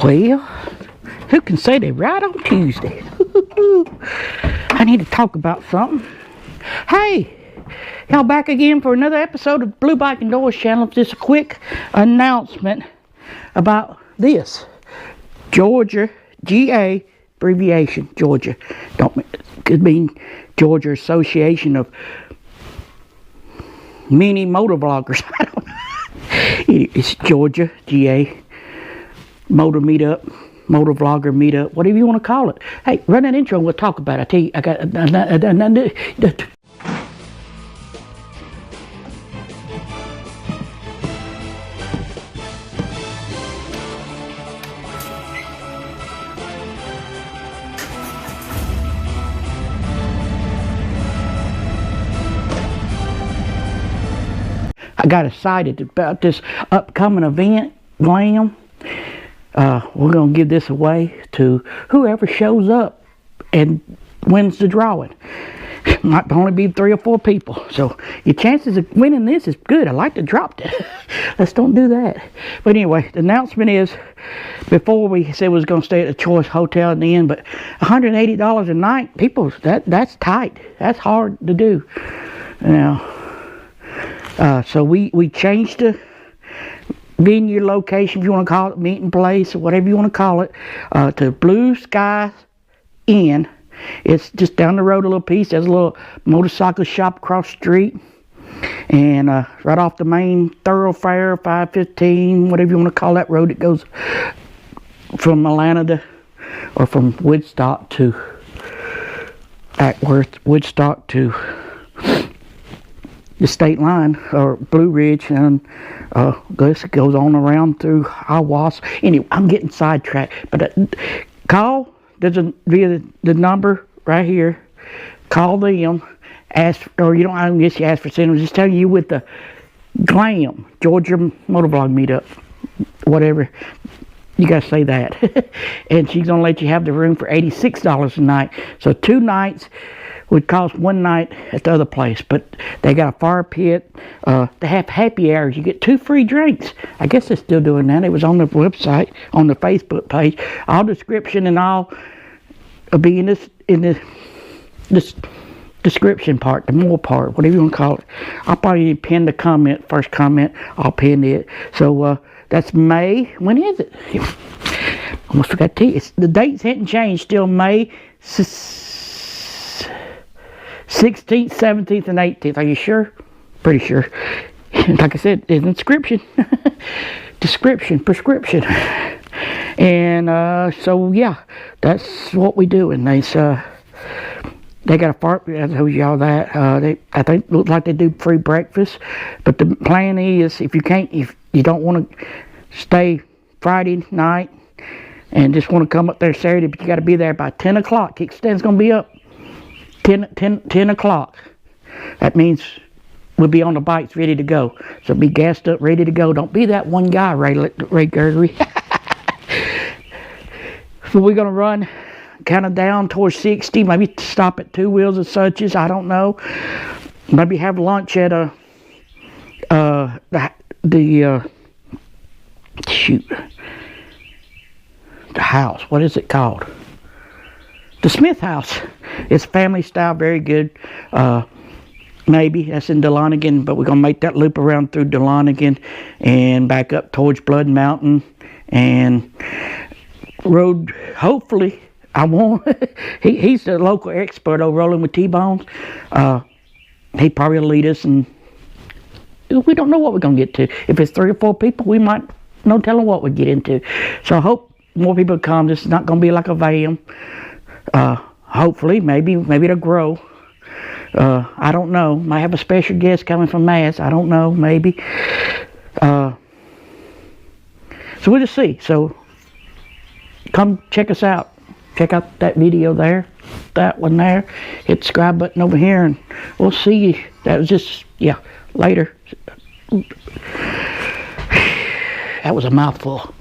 Well, who can say they right on Tuesday? I need to talk about something. Hey, y'all back again for another episode of Blue Bike and Doors channel. Just a quick announcement about this. Georgia, GA, abbreviation, Georgia. Could mean Georgia Association of Mini Motovloggers. I don't know. It's Georgia, GA, Motor Meetup, Motovlogger Meetup, whatever you want to call it. Hey, run an intro and we'll talk about it. I tell you, I got... I got excited about this upcoming event, Gamm. We're going to give this away to whoever shows up and wins the drawing. Might only be 3 or 4 people. So your chances of winning this is good. I like to drop that. Let's don't do that. But anyway, the announcement is, before we said we was going to stay at the Choice Hotel in the end, but $180 a night, people, that's tight. That's hard to do. Now, so we changed the venue location, if you want to call it, meeting place, or whatever you want to call it, to Blue Sky Inn. It's just down the road a little piece. There's a little motorcycle shop across the street, and right off the main thoroughfare, 515, whatever you want to call that road. It goes from Atlanta to, or from Woodstock to Acworth, Woodstock to the state line, or Blue Ridge, and this goes on around through Awas. Anyway, I'm getting sidetracked, but call. There's via the number right here. Call them, ask, or you don't. I guess you ask for sending. Just tell you with the Gamm, Georgia Motovlogger Meetup, whatever. You gotta say that, and she's gonna let you have the room for $86 a night. So 2 nights would cost 1 night at the other place, but they got a fire pit. They have happy hours. You get 2 free drinks. I guess they're still doing that. It was on the website, on the Facebook page. All description and all will be in this description part, the more part, whatever you want to call it. I'll probably pin the comment, first comment. I'll pin it. So that's May. When is it? Almost forgot to tell you. The dates hadn't changed. Still May 16th, 17th, and 18th. Are you sure? Pretty sure. Like I said, it's inscription. Prescription. And so yeah, that's what we do. And they got a fart. I told y'all that. I think look like they do free breakfast. But the plan is, if you don't want to stay Friday night and just want to come up there Saturday, but you got to be there by 10 o'clock. Kickstand's gonna be up 10 o'clock. That means we'll be on the bikes ready to go. So be gassed up, ready to go. Don't be that one guy, Ray Gregory. So we're going to run kind of down towards 60. Maybe stop at 2 Wheels and Suches. I don't know. Maybe have lunch at the house. What is it called? The Smith House. It's family style, very good. Maybe that's in Dahlonega, but we're gonna make that loop around through Dahlonega and back up towards Blood Mtn and road. Hopefully, I won't. He's the local expert over rolling with T-bones. He probably will lead us, and we don't know what we're gonna get to. If it's 3 or 4 people, we might no telling what we get into. So I hope more people come. This is not gonna be like a van. Hopefully, maybe it'll grow. I don't know. Might have a special guest coming from Mass. I don't know. Maybe. So we'll just see. So come check us out. Check out that video there. That one there. Hit the subscribe button over here, and we'll see you. That was just, yeah, later. That was a mouthful.